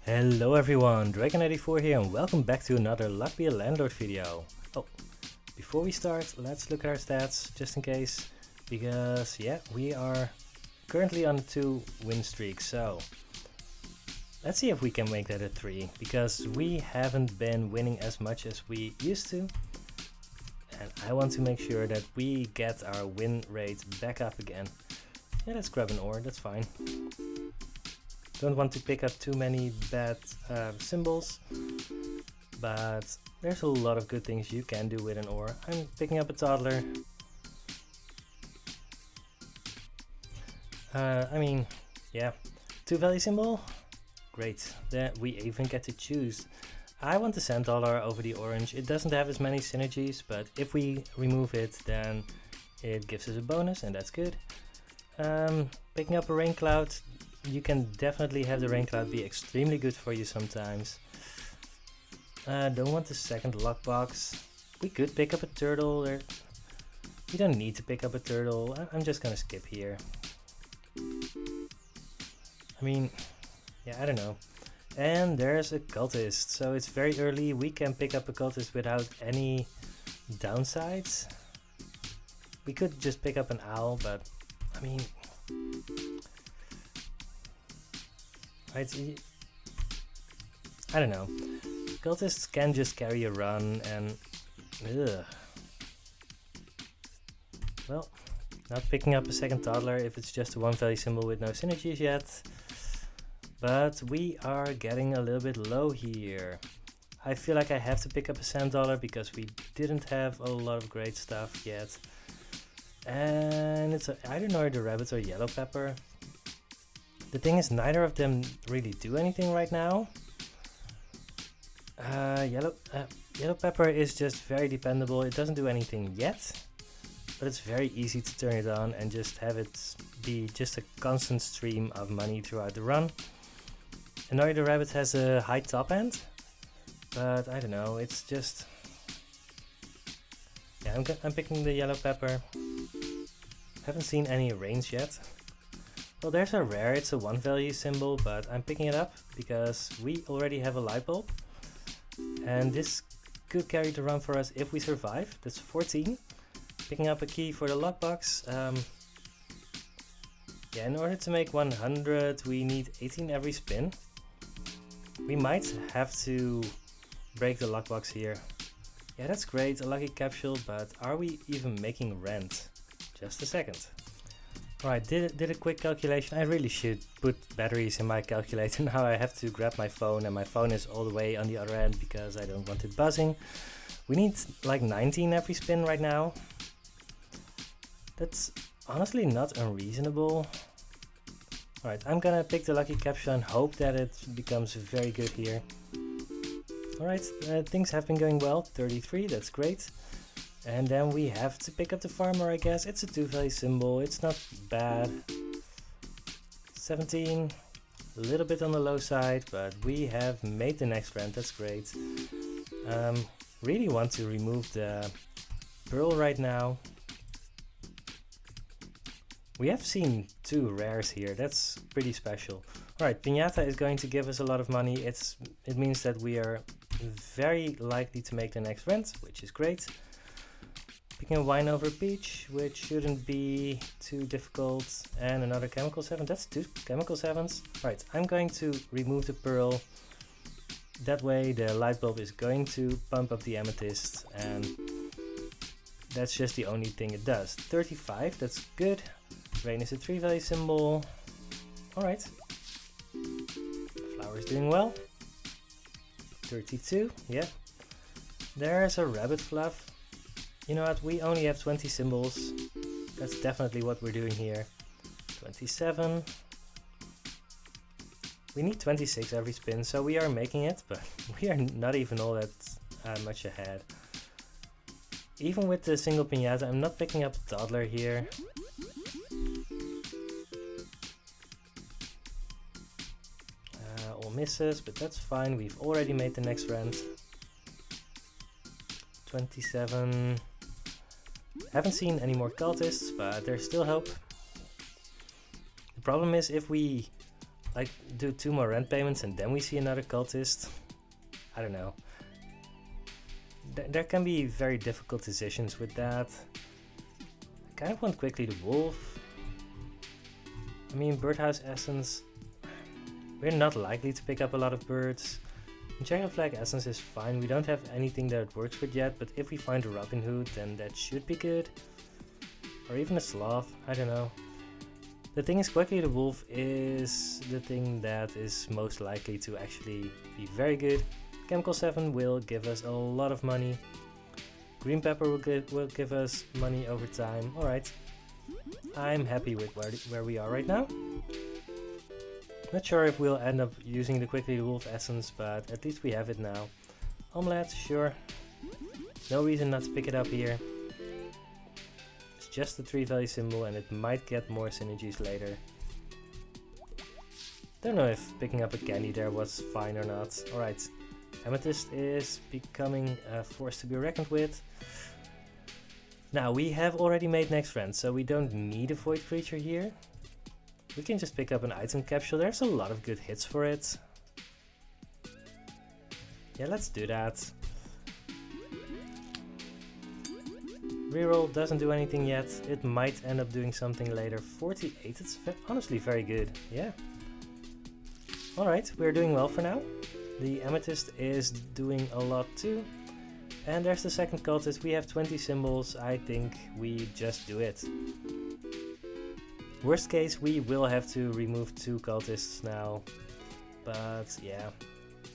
Hello everyone, Dragon84 here and welcome back to another Luck Be a Landlord video. Oh, before we start, let's look at our stats, just in case, because yeah, we are currently on a 2-win streak, so let's see if we can make that a 3, because we haven't been winning as much as we used to, and I want to make sure that we get our win rate back up again. Yeah, let's grab an ore, that's fine. Don't want to pick up too many bad symbols, but there's a lot of good things you can do with an ore. I'm picking up a toddler. I mean, yeah, 2-value symbol, great. Then we even get to choose. I want the sand dollar over the orange. It doesn't have as many synergies, but if we remove it, then it gives us a bonus, and that's good. Picking up a rain cloud. You can definitely have the rain cloud be extremely good for you sometimes. Don't want the second lockbox. We could pick up a turtle. We don't need to pick up a turtle. I'm just gonna skip here. I mean, yeah, I don't know. And there's a cultist, so it's very early. We can pick up a cultist without any downsides. We could just pick up an owl, but I mean, I don't know. Cultists can just carry a run and ugh. Well, not picking up a second toddler if it's just a 1-value symbol with no synergies yet. But we are getting a little bit low here. I feel like I have to pick up a sand dollar because we didn't have a lot of great stuff yet. And it's either the rabbit or yellow pepper. The thing is, neither of them really do anything right now. Yellow pepper is just very dependable. It doesn't do anything yet, but it's very easy to turn it on and just have it be just a constant stream of money throughout the run. Annoy the rabbit has a high top end, but I don't know, it's just... Yeah, I'm picking the yellow pepper. Haven't seen any rains yet. Well, there's a rare, it's a 1-value symbol, but I'm picking it up because we already have a light bulb. And this could carry the run for us if we survive. That's 14. Picking up a key for the lockbox. Yeah, in order to make 100, we need 18 every spin. We might have to break the lockbox here. Yeah, that's great, a lucky capsule, but are we even making rent? Just a second. Alright, did a quick calculation. I really should put batteries in my calculator. Now I have to grab my phone, and my phone is all the way on the other end because I don't want it buzzing. We need like 19 every spin right now. That's honestly not unreasonable. Alright, I'm gonna pick the lucky capsule and hope that it becomes very good here. Alright, things have been going well. 33, that's great. And then we have to pick up the farmer, I guess. It's a 2-value symbol, it's not bad. 17, a little bit on the low side, but we have made the next rent, that's great. Really want to remove the pearl right now. We have seen 2 rares here, that's pretty special. Alright, Piñata is going to give us a lot of money. It means that we are very likely to make the next rent, which is great. Picking a wine over peach, which shouldn't be too difficult, and another chemical 7. That's 2 chemical 7s. Right, I'm going to remove the pearl. That way the light bulb is going to pump up the amethyst, and that's just the only thing it does. 35, that's good. Rain is a 3-value symbol. Alright. Flower is doing well. 32, yeah. There's a rabbit fluff. You know what, we only have 20 symbols. That's definitely what we're doing here. 27. We need 26 every spin, so we are making it, but we are not even all that much ahead. Even with the single piñata, I'm not picking up a toddler here. All misses, but that's fine, we've already made the next rent. 27. Haven't seen any more cultists, but there's still hope. The problem is if we like do 2 more rent payments and then we see another cultist? I don't know. There can be very difficult decisions with that. I kind of want quickly the wolf. I mean, birdhouse essence. We're not likely to pick up a lot of birds. Checker flag essence is fine. We don't have anything that it works with yet, but if we find a Robin Hood, then that should be good. Or even a sloth, I don't know. The thing is, quickly the wolf is the thing that is most likely to actually be very good. Chemical 7 will give us a lot of money. Green pepper will give us money over time. Alright, I'm happy with where we are right now. Not sure if we'll end up using the quickly the wolf essence, but at least we have it now. Omelette, sure. No reason not to pick it up here. It's just a 3 value symbol and it might get more synergies later. Don't know if picking up a candy there was fine or not. Alright, Amethyst is becoming a force to be reckoned with. Now we have already made next friend, so we don't need a void creature here. We can just pick up an item capsule. There's a lot of good hits for it. Yeah, let's do that. Reroll doesn't do anything yet. It might end up doing something later. 48, it's honestly very good. Yeah. Alright, we're doing well for now. The Amethyst is doing a lot too. And there's the second cultist. We have 20 symbols. I think we just do it. Worst case, we will have to remove 2 cultists now. But yeah,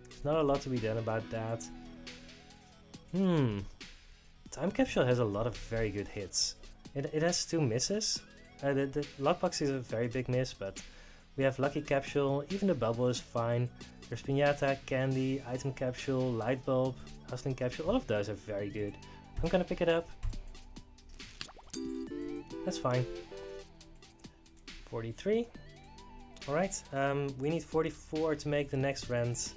there's not a lot to be done about that. Time Capsule has a lot of very good hits. It has 2 misses. The Lockbox is a very big miss, but we have Lucky Capsule, even the Bubble is fine. There's Pinata, Candy, Item Capsule, Light Bulb, Hustling Capsule, all of those are very good. I'm gonna pick it up. That's fine. 43. Alright, we need 44 to make the next rent.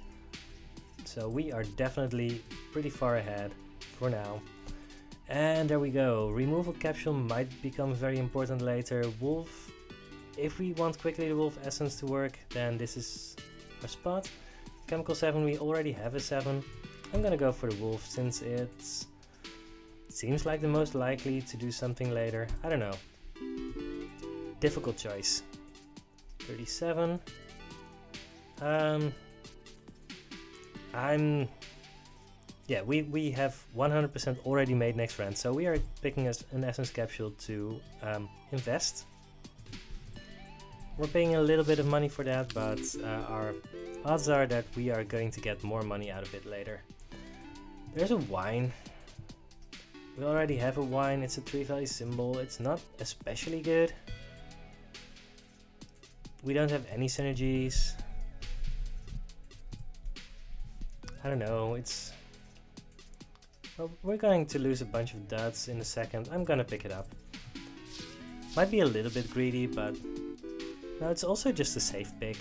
So we are definitely pretty far ahead for now. And there we go. Removal capsule might become very important later. Wolf. If we want quickly the wolf essence to work, then this is our spot. Chemical 7, we already have a 7. I'm gonna go for the wolf since it seems like the most likely to do something later. I don't know. Difficult choice. 37. Yeah, we have 100% already made next round, so we are picking an essence capsule to invest. We're paying a little bit of money for that, but our odds are that we are going to get more money out of it later. There's a wine. We already have a wine. It's a 3 value symbol. It's not especially good. We don't have any synergies. I don't know. It's... Well, we're going to lose a bunch of duds in a second. I'm gonna pick it up. Might be a little bit greedy, but no, it's also just a safe pick.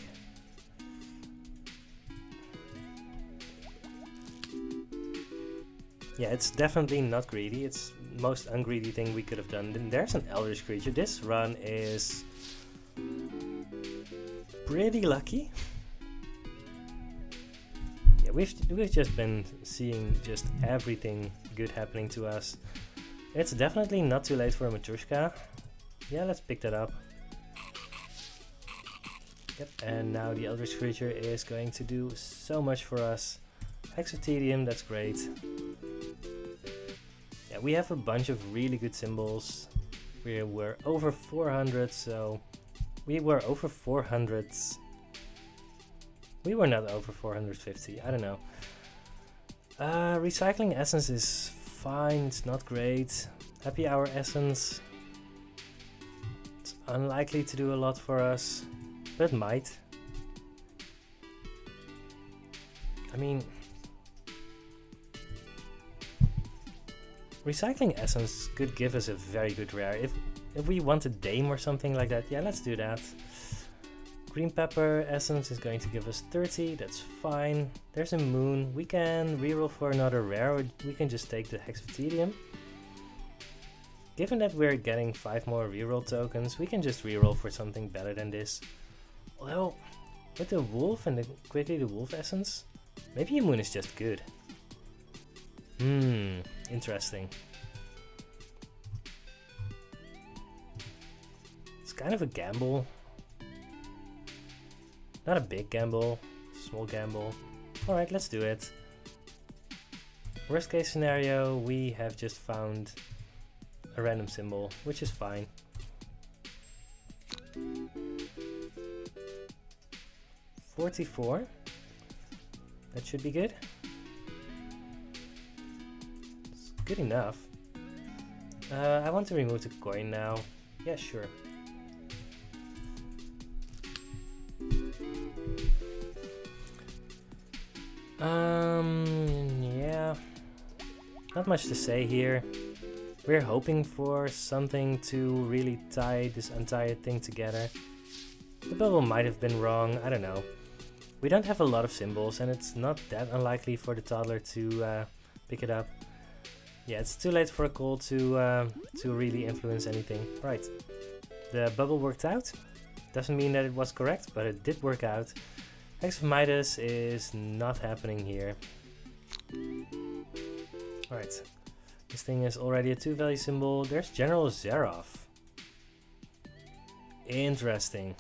Yeah, it's definitely not greedy. It's the most ungreedy thing we could have done. Then there's an Eldritch creature. This run is pretty lucky. Yeah, we've just been seeing just everything good happening to us. It's definitely not too late for a Matryoshka. Yeah, let's pick that up. Yep, and now the Eldritch creature is going to do so much for us. Exotedium, that's great. Yeah, we have a bunch of really good symbols. We're over 400, so we were over 400. We were not over 450, I don't know. Recycling essence is fine, it's not great. Happy hour essence. It's unlikely to do a lot for us, but it might. I mean, recycling essence could give us a very good rare. If we want a Dame or something like that, yeah, let's do that. Green pepper essence is going to give us 30, that's fine. There's a moon. We can reroll for another rare, or we can just take the Hexotedium. Given that we're getting 5 more reroll tokens, we can just reroll for something better than this. Although, With the wolf and the quickly the wolf essence, maybe a moon is just good. Interesting. It's kind of a gamble. Not a big gamble, small gamble. Alright, let's do it. Worst case scenario, we have just found a random symbol, which is fine. $44. That should be good. It's good enough. I want to remove the coin now. Yeah, sure. Yeah. Not much to say here. We're hoping for something to really tie this entire thing together. The bubble might have been wrong, I don't know. We don't have a lot of symbols and it's not that unlikely for the toddler to pick it up. Yeah, it's too late for a call to really influence anything. Right, the bubble worked out. Doesn't mean that it was correct, but it did work out. Hex of Midas is not happening here. Alright, this thing is already a 2-value symbol. There's General Zaroff. Interesting.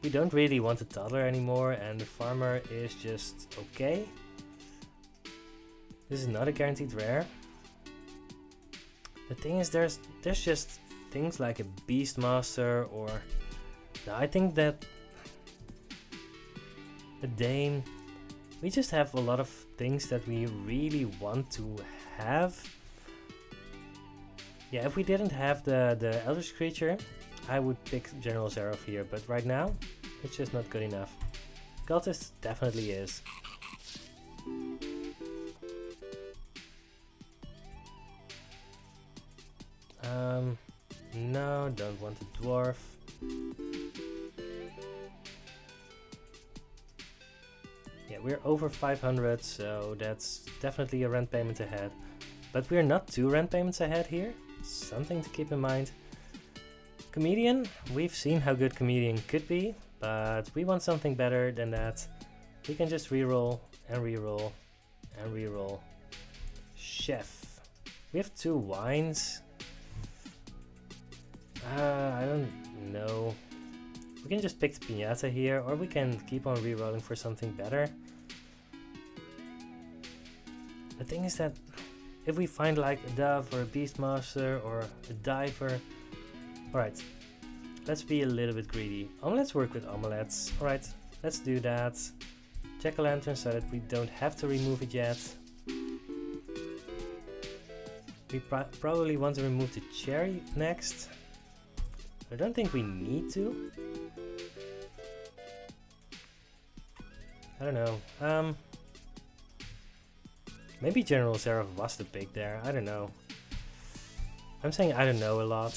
We don't really want the toddler anymore and the farmer is just okay. This is not a guaranteed rare. The thing is there's just things like a Beastmaster or... No, I think that a Dame... We just have a lot of things that we really want to have. Yeah, if we didn't have the Eldritch Creature, I would pick General Zaroff here, but right now, it's just not good enough. Cultist definitely is. No, don't want a dwarf. Yeah, we're over 500, so that's definitely a rent payment ahead. But we're not 2 rent payments ahead here. Something to keep in mind. Comedian, we've seen how good Comedian could be, but we want something better than that. We can just reroll and reroll and reroll. Chef. We have 2 wines. I don't know. We can just pick the Piñata here, or we can keep on rerolling for something better. The thing is that if we find like a Dove or a Beastmaster or a Diver... Alright, let's be a little bit greedy. Let's work with omelettes. Alright, let's do that. Jack-o'-lantern so that we don't have to remove it yet. We probably want to remove the cherry next. I don't think we need to. I don't know. Maybe General Zaroff was the pick there. I don't know. I'm saying I don't know a lot.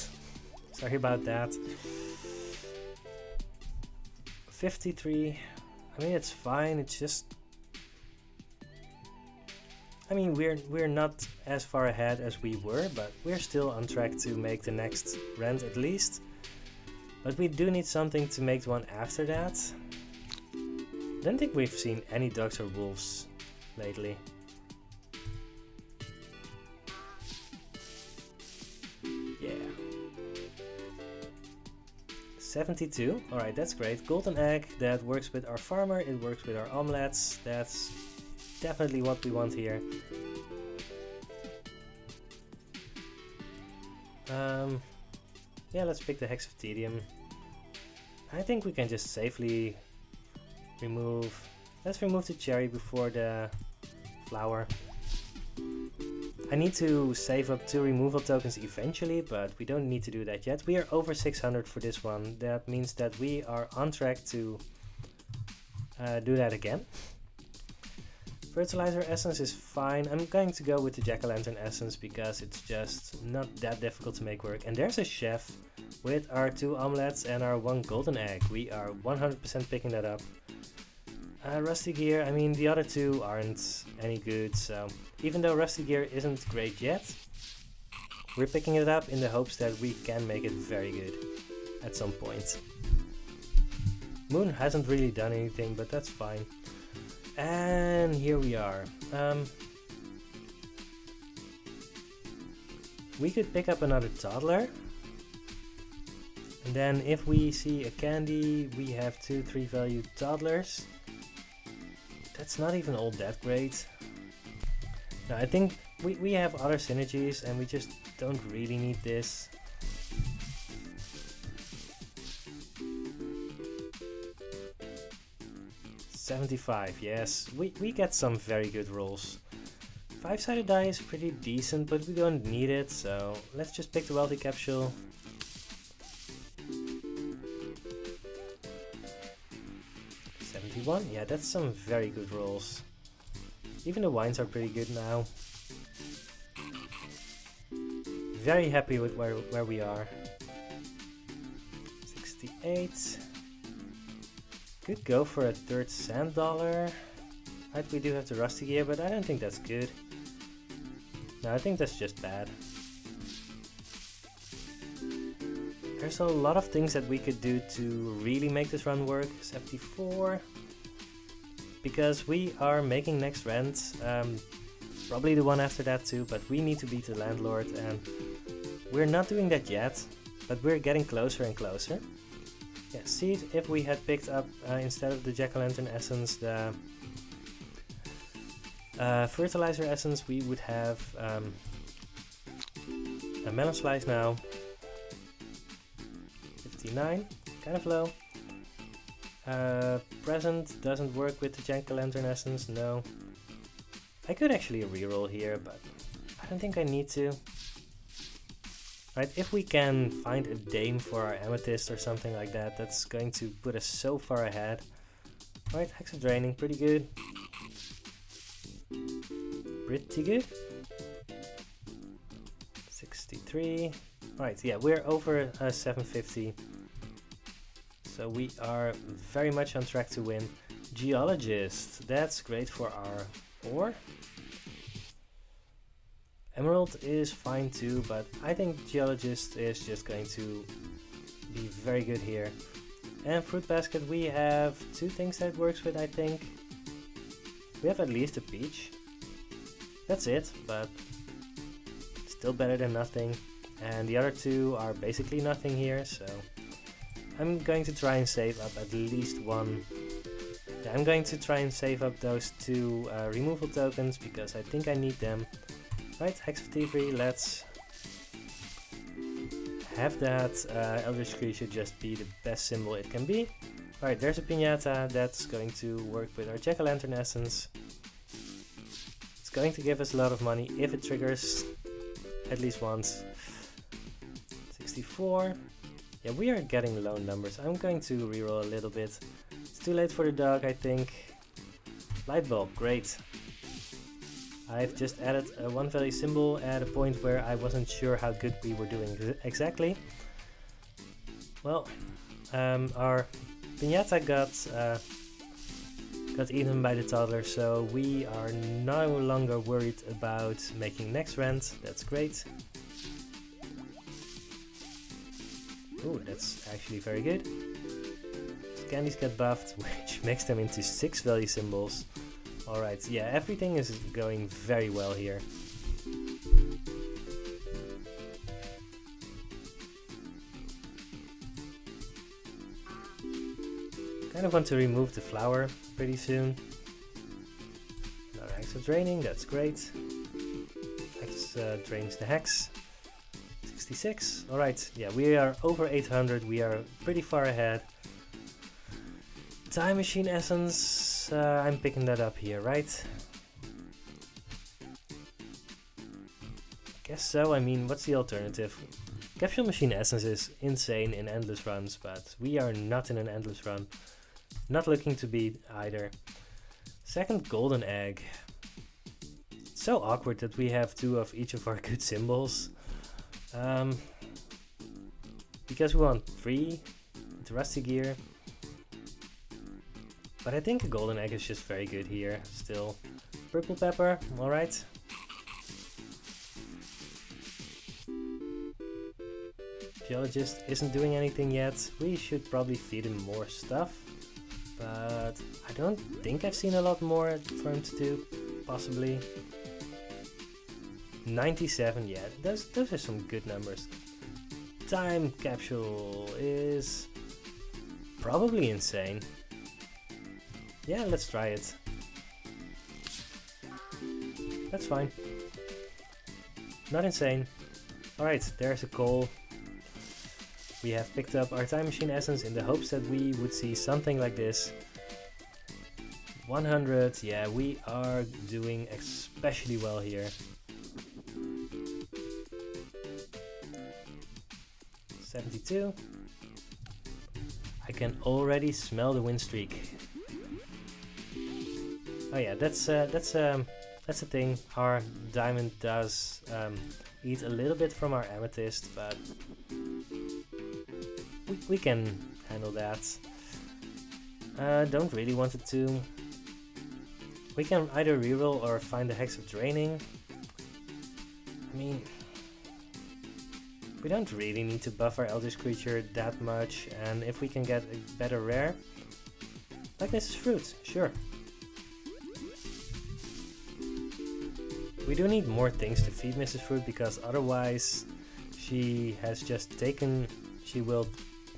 Sorry about that. 53. I mean, it's fine. It's just... I mean, we're not as far ahead as we were, but we're still on track to make the next rent at least. But we do need something to make the one after that. I don't think we've seen any dogs or wolves lately. Yeah. 72. Alright, that's great. Golden egg, that works with our farmer, it works with our omelettes. That's definitely what we want here. Yeah, let's pick the Hex of Tedium. I think we can just safely remove... Let's remove the cherry before the flower. I need to save up 2 removal tokens eventually, but we don't need to do that yet. We are over 600 for this one. That means that we are on track to do that again. Fertilizer essence is fine. I'm going to go with the jack-o'-lantern essence because it's just not that difficult to make work. And there's a chef with our 2 omelettes and our 1 golden egg. We are 100% picking that up. Rusty Gear, I mean the other 2 aren't any good, so even though Rusty Gear isn't great yet, we're picking it up in the hopes that we can make it very good at some point. Moon hasn't really done anything, but that's fine. And here we are. We could pick up another toddler. And then if we see a candy, we have 2-3 value toddlers. That's not even all that great. No, I think we have other synergies and we just don't really need this. $75, yes, we get some very good rolls. 5-sided die is pretty decent, but we don't need it, so let's just pick the wealthy capsule. Yeah, that's some very good rolls. Even the wines are pretty good now. Very happy with where we are. 68. Could go for a third sand dollar. Right, we do have the rusty gear, but I don't think that's good. No, I think that's just bad. There's a lot of things that we could do to really make this run work. 74. Because we are making next rent, probably the one after that too, but we need to beat the landlord and we're not doing that yet, but we're getting closer and closer. Yeah, see, if we had picked up instead of the jack-o'-lantern essence the fertilizer essence, we would have a melon slice now. 59, kind of low. Present doesn't work with the jack-o'-lantern essence, no. I could actually reroll here, but I don't think I need to. Right, if we can find a dame for our amethyst or something like that, that's going to put us so far ahead. Right, Hexa draining, pretty good. Pretty good. 63. Right, yeah, we're over 750. So we are very much on track to win. Geologist, that's great for our ore. Emerald is fine too, but I think Geologist is just going to be very good here. And Fruit Basket, we have two things that it works with, I think. We have at least a peach. That's it, but still better than nothing. And the other two are basically nothing here, so I'm going to try and save up at least one. Yeah, I'm going to try and save up those two removal tokens because I think I need them. Right, Hex of Thievery, let's have that. Eldritch Scree should just be the best symbol it can be. Alright, there's a Piñata that's going to work with our Jack-o'-lantern essence. It's going to give us a lot of money if it triggers at least once. 64. Yeah, we are getting low numbers. I'm going to reroll a little bit. It's too late for the dog, I think. Light bulb, great. I've just added a one value symbol at a point where I wasn't sure how good we were doing exactly. Well, our Piñata got eaten by the toddler, so we are no longer worried about making next rent. That's great. Ooh, that's actually very good. Candies get buffed, which makes them into 6 value symbols. Alright, yeah, everything is going very well here. Kind of want to remove the flower pretty soon. Another Hex of Draining, that's great. Hex drains the Hex. 66, alright, yeah, we are over 800, we are pretty far ahead. Time Machine Essence, I'm picking that up here, right? Guess so, I mean, what's the alternative? Capsule Machine Essence is insane in endless runs, but we are not in an endless run. Not looking to be either. Second Golden Egg. It's so awkward that we have 2 of each of our good symbols. Because we want 3 with Rusty Gear. But I think a Golden Egg is just very good here, still. Purple Pepper, alright. Geologist isn't doing anything yet. We should probably feed him more stuff. but I don't think I've seen a lot more for him to do, possibly. 97, yeah, those are some good numbers. Time capsule is probably insane. Yeah, let's try it. That's fine. Not insane. Alright, there's a coal. We have picked up our time machine essence in the hopes that we would see something like this. 100, yeah, we are doing especially well here. 72. I can already smell the win streak. Oh yeah, that's a thing. Our diamond does eat a little bit from our amethyst, but we can handle that. Don't really want it to. We can either reroll or find the hex of draining. I mean, we don't really need to buff our eldritch creature that much, and if we can get a better rare, like Mrs. Fruit, sure. We do need more things to feed Mrs. Fruit, because otherwise she has just taken, she will,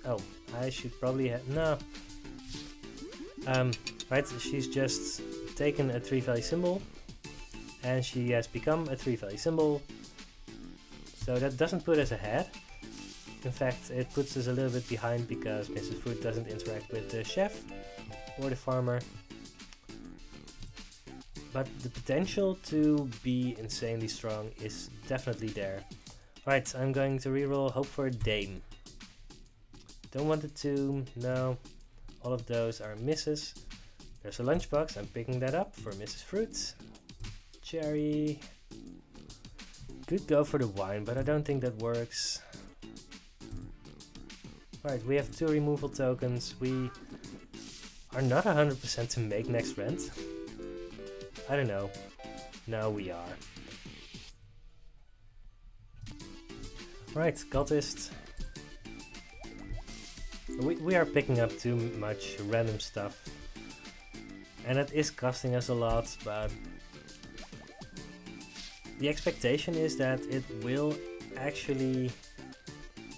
oh, I should probably have, no. Right, she's just taken a 3-value symbol, and she has become a 3-value symbol. So that doesn't put us ahead. In fact, it puts us a little bit behind because Mrs. Fruit doesn't interact with the chef or the farmer. But the potential to be insanely strong is definitely there. Right, I'm going to reroll, hope for a dame. Don't want it to, no. All of those are misses. There's a lunchbox, I'm picking that up for Mrs. Fruit. Cherry. Could go for the wine, but I don't think that works. Right, we have 2 removal tokens. We are not 100% to make next rent. I don't know. No, we are. Right, cultist. We are picking up too much random stuff. And it is costing us a lot, but the expectation is that it will actually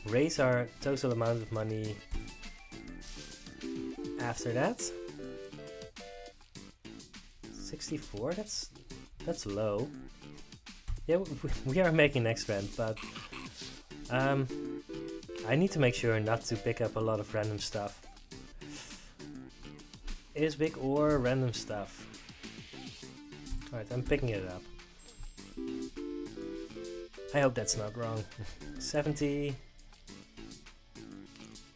raise our total amount of money after that. 64, that's low. Yeah, we are making next rent, but I need to make sure not to pick up a lot of random stuff. Is big or random stuff? Alright, I'm picking it up. I hope that's not wrong. 70.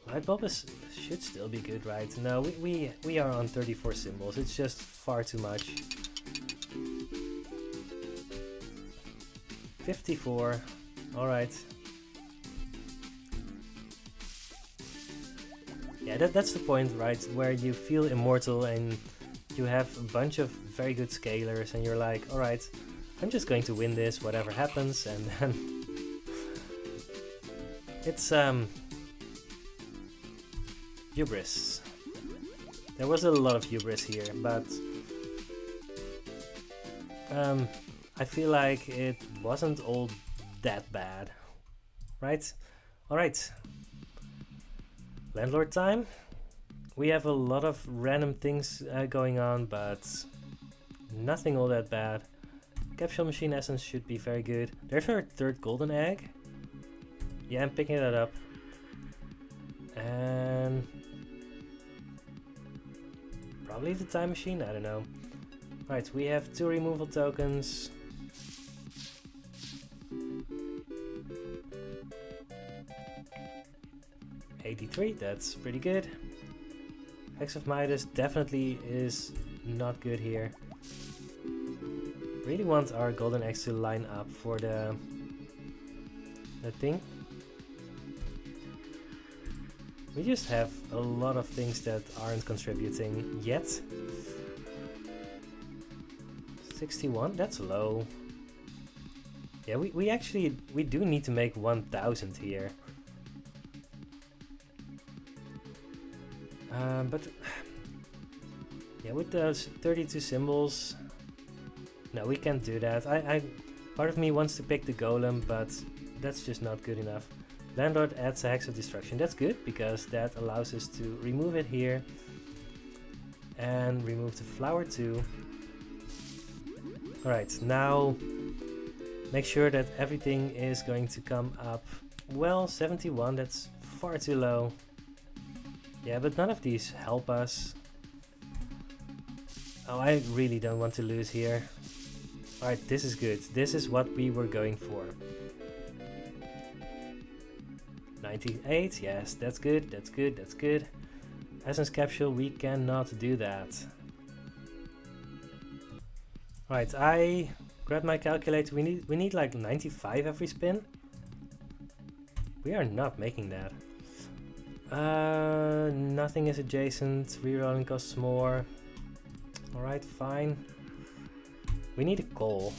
Light bulb should still be good, right? No, we are on 34 symbols. It's just far too much. 54. Alright. Yeah, that's the point, right? Where you feel immortal and you have a bunch of very good scalers and you're like, alright, I'm just going to win this, whatever happens, and then it's hubris. There was a lot of hubris here, but I feel like it wasn't all that bad, right? Alright, Landlord time. We have a lot of random things going on, but nothing all that bad. Capsule machine essence should be very good. There's our 3rd golden egg. Yeah, I'm picking that up. And probably the time machine, I don't know. Right, we have 2 removal tokens. $83, that's pretty good. Hex of Midas definitely is not good here. Really want our golden eggs to line up for the thing. We just have a lot of things that aren't contributing yet. 61, that's low. Yeah, we do need to make 1000 here. Yeah, with those 32 symbols, no, we can't do that. Part of me wants to pick the golem, but that's just not good enough. Landlord adds a Hex of Destruction. That's good, because that allows us to remove it here. And remove the flower too. Alright, now make sure that everything is going to come up. Well, 71, that's far too low. Yeah, but none of these help us. Oh, I really don't want to lose here. Alright, this is good. This is what we were going for. 98, yes, that's good, that's good, that's good. Essence Capsule, we cannot do that. Right, I grabbed my calculator. We need like 95 every spin. We are not making that. Nothing is adjacent. Rerolling costs more. Alright, fine. We need a coal.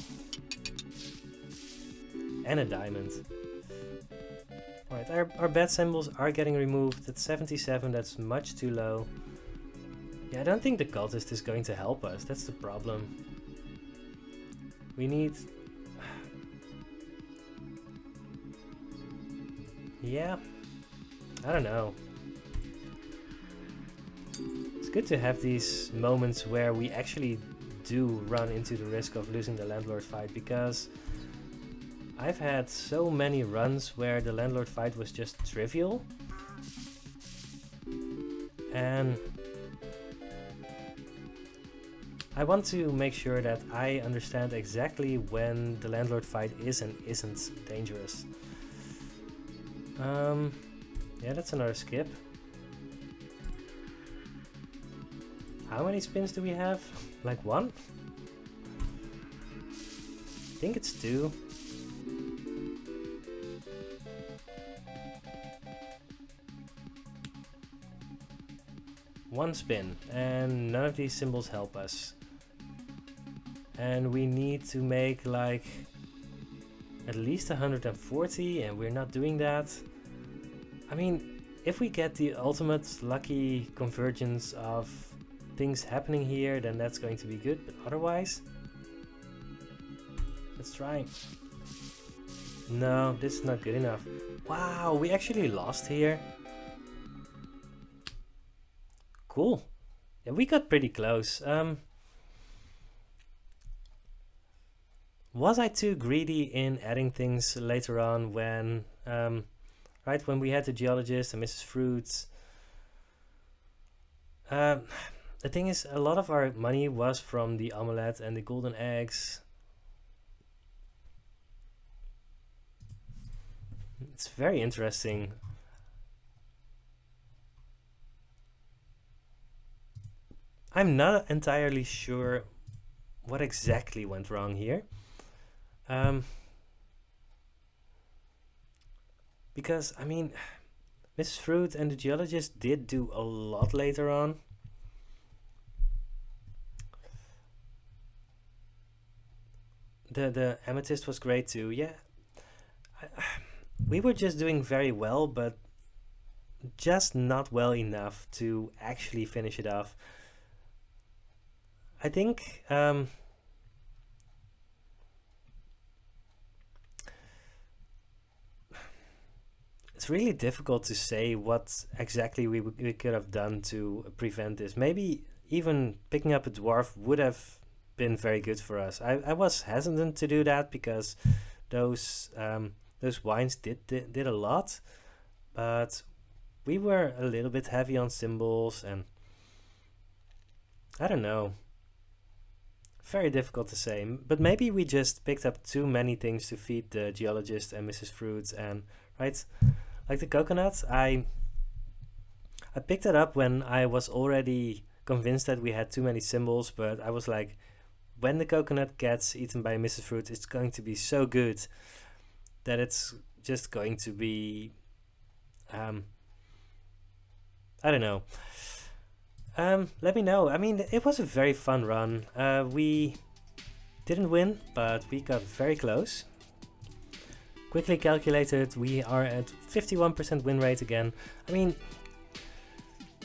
And a diamond. Alright, our bad symbols are getting removed. At 77, that's much too low. Yeah, I don't think the cultist is going to help us. That's the problem. We need... yeah, I don't know. It's good to have these moments where we actually do run into the risk of losing the Landlord fight, because I've had so many runs where the Landlord fight was just trivial. And I want to make sure that I understand exactly when the Landlord fight is and isn't dangerous. Yeah, that's another skip. How many spins do we have? Like one? I think it's two. One spin, and none of these symbols help us. And we need to make like at least 140, and we're not doing that. I mean, if we get the ultimate lucky convergence of things happening here, then that's going to be good, but otherwise, let's try. No, this is not good enough. Wow, we actually lost here. Cool. Yeah, we got pretty close. Was I too greedy in adding things later on when, right, when we had the Geologist and Mrs. Fruits? The thing is, a lot of our money was from the omelette and the golden eggs. It's very interesting. I'm not entirely sure what exactly went wrong here. Because, I mean, Mrs. Fruit and the Geologist did do a lot later on. The Amethyst was great too, yeah. We were just doing very well, but just not well enough to actually finish it off. I think it's really difficult to say what exactly we could have done to prevent this. Maybe even picking up a dwarf would have been very good for us. I was hesitant to do that because those wines did a lot, but we were a little bit heavy on symbols, and I don't know. Very difficult to say, but maybe we just picked up too many things to feed the Geologist and Mrs. Fruits, and right, like the coconut, I picked it up when I was already convinced that we had too many symbols, but I was like, when the coconut gets eaten by Mrs. Fruit, it's going to be so good that it's just going to be, I don't know. Let me know. I mean, it was a very fun run. We didn't win, but we got very close. Quickly calculated, we are at 51% win rate again. I mean,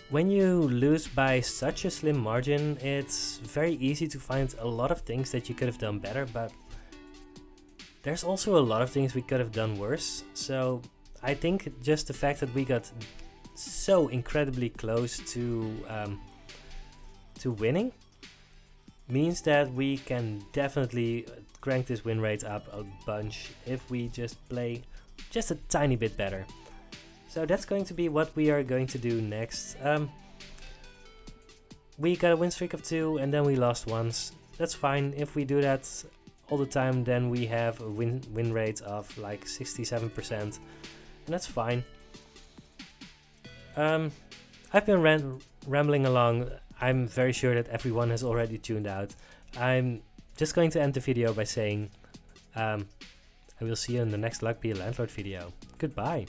when you lose by such a slim margin, it's very easy to find a lot of things that you could have done better, but there's also a lot of things we could have done worse. So I think just the fact that we got so incredibly close to winning means that we can definitely crank this win rate up a bunch if we just play just a tiny bit better. So that's going to be what we are going to do next. We got a win streak of 2 and then we lost once. That's fine. If we do that all the time, then we have a win rate of like 67%, and that's fine. I've been rambling along. I'm very sure that everyone has already tuned out. I'm just going to end the video by saying I will see you in the next Luck Be a Landlord video. Goodbye.